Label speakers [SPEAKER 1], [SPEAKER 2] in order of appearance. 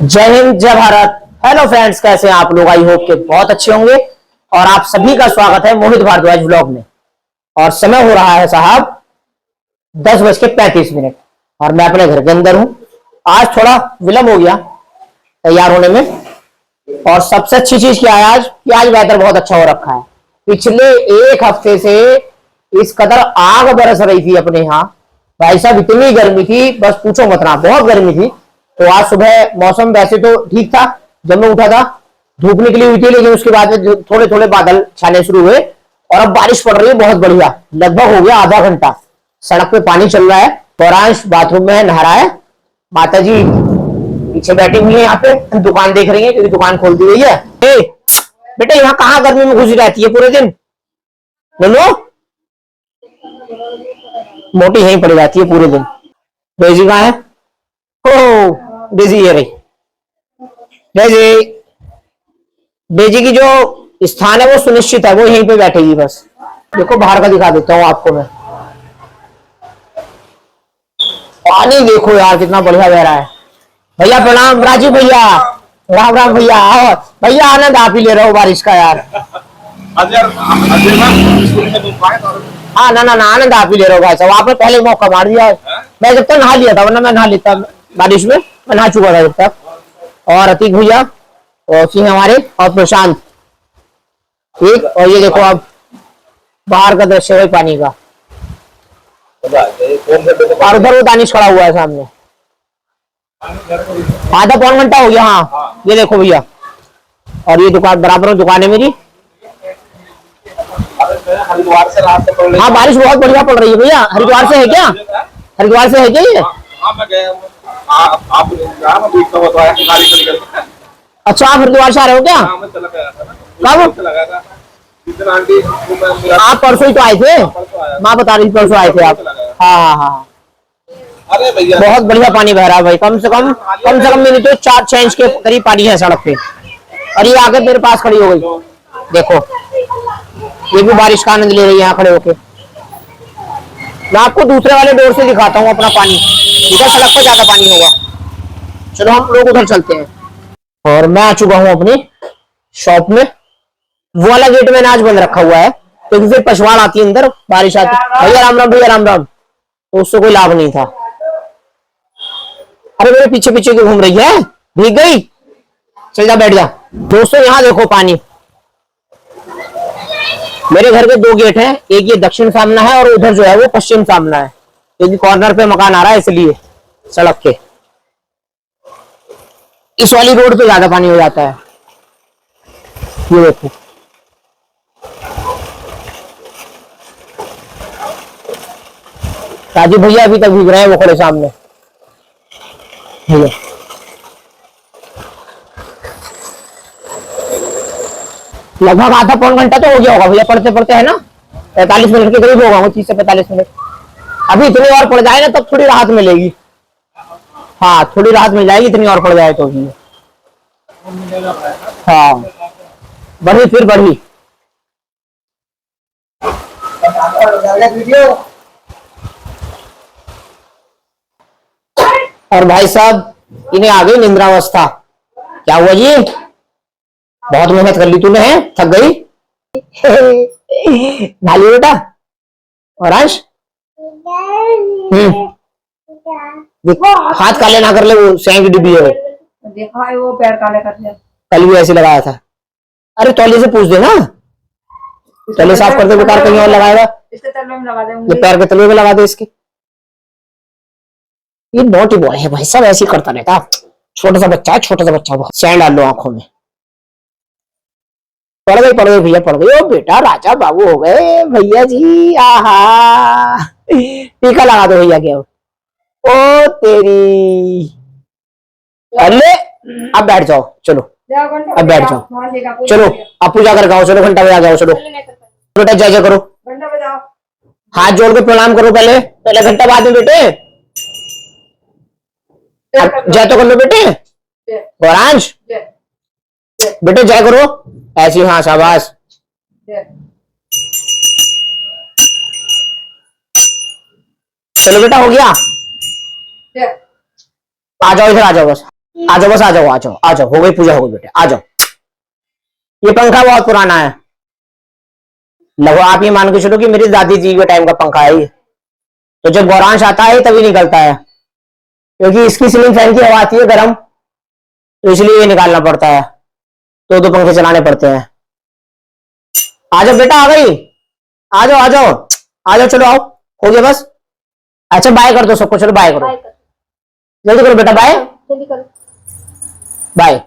[SPEAKER 1] जय हिंद, जय Bharat. Hello friends, कैसे हैं आप लोग? आई होप के बहुत अच्छे होंगे। और आप सभी का स्वागत है मोहित भारद्वाज व्लॉग में। और समय हो रहा है साहब 10:35 और मैं अपने घर के अंदर हूं। आज थोड़ा विलंब हो गया तैयार होने में। और सबसे अच्छी चीज क्या है आज कि आज वेदर बहुत अच्छा हो रखा है। पिछले एक हफ्ते से इस कदर आग बरस रही थी अपने यहाँ। भाई साहब इतनी गर्मी थी, बस पूछो मत ना, बहुत गर्मी थी। तो आज सुबह मौसम वैसे तो ठीक था, जब मैं उठा था धूप निकली हुई थी, लेकिन उसके बाद में थोड़े थोड़े बादल छाने शुरू हुए और अब बारिश पड़ रही है बहुत बढ़िया। लगभग हो गया आधा घंटा। सड़क पे पानी चल रहा है। गौरांश बाथरूम में नहा रहा है। माता जी पीछे बैठी हुई है, यहाँ पे दुकान देख रही है क्योंकि दुकान खोल दी गई है। बेटा यहाँ कहाँ गर्मी में घुसी रहती है पूरे दिन? बोलो, मोटी यहीं पड़ी रहती है पूरे दिन। डेजी कहाँ है? ओ डेजी ये रही। डेजी, डेजी की जो स्थान है वो सुनिश्चित है, वो यहीं पे बैठेगी बस। देखो बाहर का दिखा देता हूँ आपको मैं। पानी देखो यार कितना बढ़िया बह रहा है। भैया प्रणाम। राजीव भैया, राम राम भैया। आओ भैया, आनंद आप ही ले रहे हो बारिश का यार। हाँ ना ना ना, आनंद आप ही ले रहे हो भाई साहब। आपने पहले मौका मार दिया है। मैं जब तक नहा लिया था, वरना मैं नहा लेता बारिश में। मैं नहा चुका था जब तक। और अतीक भैया और सिंह हमारे और प्रशांत ठीक। और ये देखो आप बाहर का दृश्य है पानी का। और उधर वो दानिश खड़ा हुआ है सामने। आधा पौन घंटा हो गया। हाँ ये देखो भैया। और ये दुकान बराबर में दुकान है मेरी। हरिद्वार से रात से पड़ रही है। हाँ बारिश बहुत बढ़िया पड़ रही है भैया। हरिद्वार से है क्या? हरिद्वार से है क्या ये? अच्छा, आप हरिद्वार से आ रहे हो क्या? कब? आप परसों ही तो आए थे, माँ बता रही परसों आए थे आप। हाँ हाँ हाँ। अरे भैया बहुत बढ़िया पानी बह रहा है भाई। कम से कम मेरी तो 4-6 इंच के करीब पानी है सड़क पे। और ये आगे मेरे पास खड़ी हो गई। देखो ये भी बारिश का आनंद ले रही है यहाँ खड़े होके। मैं आपको दूसरे वाले डोर से दिखाता हूँ अपना पानी। इधर सड़क पर ज्यादा पानी होगा। चलो हम लोग उधर चलते हैं। और मैं आ चुका हूँ अपनी शॉप में। वो वाला गेट मैंने आज बंद रखा हुआ है क्योंकि फिर पछवाड़ आती है अंदर, बारिश आती है। भैया राम राम, भैया राम राम। तो उससे कोई लाभ नहीं था। अरे मेरे पीछे पीछे क्यों घूम रही है? भीग गई? चल जा बैठ जा। दोस्तों यहाँ देखो पानी। मेरे घर के 2 गेट हैं, एक ये दक्षिण सामना है और उधर जो है वो पश्चिम सामना है, क्योंकि कॉर्नर पे मकान आ रहा है इसलिए सड़क के। इस वाली रोड पे ज्यादा पानी हो जाता है। ये देखो राजीव भैया अभी तक भीग रहे हैं, वो खड़े सामने भैया। लगभग आधा पौन घंटा तो हो गया होगा भैया पढ़ते पढ़ते, है ना? 45 मिनट के करीब होगा, 30 से 45 मिनट। अभी इतनी और पड़ जाए ना तब थोड़ी राहत मिलेगी। हाँ थोड़ी राहत मिल जाएगी, इतनी और पड़ जाए तो भी। हाँ बढ़ी फिर बढ़ी। और भाई साहब इन्हें आ गई निंद्रावस्था। क्या हुआ जी? बहुत मेहनत कर ली तूने, है थक गई? नाली बेटा और अंश। देखो हाथ काले ना कर ले, वो सैंक डिब्बी है वो।
[SPEAKER 2] देखा है वो पैर काले कर लिया।
[SPEAKER 1] कल भी ऐसे लगाया था। अरे तौलिए से पूछ देना, तौलिए साफ कर दे, बेकार कहीं और लगाएगा।
[SPEAKER 2] इसके तलवे में लगा दे,
[SPEAKER 1] ये पैर के तलवे में लगा दे इसके। ये नॉटी बॉय है भाई साहब, ऐसे ही करता रहता। छोटा सा बच्चा है, छोटा सा बच्चा। सैंड डाल लो आंखों में। पड़ गई भैया, पड़ गई। ओ बेटा राजा बाबू हो गए भैया जी। आहा टीका लगा दो भैया के। ओ तेरी। अरे अब बैठ जाओ, चलो अब बैठ जाओ। चलो आप पूजा कर गाओ, चलो घंटा बजा जाओ। चलो बेटा जय जय करो, हाथ जोड़ के प्रणाम करो। पहले पहले घंटा, बाद में बेटे जय तो कर लो बेटे। गौरांश बेटे जय करो ऐसी। हाँ शाबाश। चलो बेटा हो गया। आ जाओ इधर, आ जाओ बस। आ जाओ बस, आ जाओ आ जाओ आ जाओ, हो गई पूजा, हो गई बेटे, आ जाओ। ये पंखा बहुत पुराना है, लगो आप ये मान के चलो कि मेरी दादी जी के टाइम का पंखा है ये। तो जब गौरांश आता है तभी निकलता है, क्योंकि इसकी सीलिंग फैन की हवा आती है गर्म, तो इसलिए ये निकालना पड़ता है, तो दो पंखे चलाने पड़ते हैं। आ जाओ बेटा, आ गई, आ जाओ आ जाओ आ जाओ, चलो आओ, हो गया बस। अच्छा बाय कर दो सबको, चलो बाय करो,
[SPEAKER 3] बाय कर,
[SPEAKER 1] जल्दी करो बेटा, बाय
[SPEAKER 3] जल्दी करो।
[SPEAKER 1] बाय।